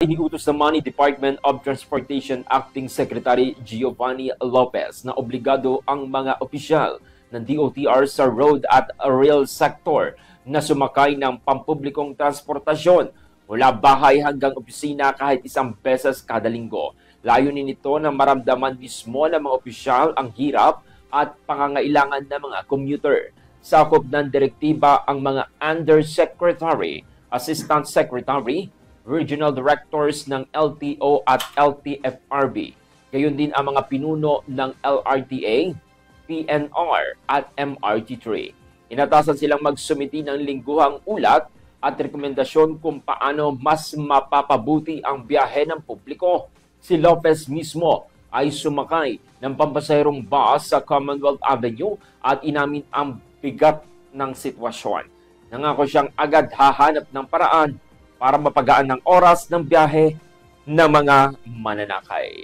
Iniutos naman ni Department of Transportation Acting Secretary Giovanni Lopez na obligado ang mga opisyal ng DOTR sa road at rail sector na sumakay ng pampublikong transportasyon mula bahay hanggang opisina kahit isang beses kada linggo. Layunin nito na maramdaman mismo ng mga opisyal ang hirap at pangangailangan ng mga commuter. Sakop ng direktiba ang mga Undersecretary, Assistant Secretary, Regional Directors ng LTO at LTFRB. Gayon din ang mga pinuno ng LRTA, PNR at MRT3. Inatasan silang magsumiti ng lingguhang ulat at rekomendasyon kung paano mas mapapabuti ang biyahe ng publiko. Si Lopez mismo ay sumakay ng pampasaherong bus sa Commonwealth Avenue at inamin ang bigat ng sitwasyon. Nangako siyang agad hahanap ng paraan para mapagaan ng oras ng biyahe ng mga mananakay.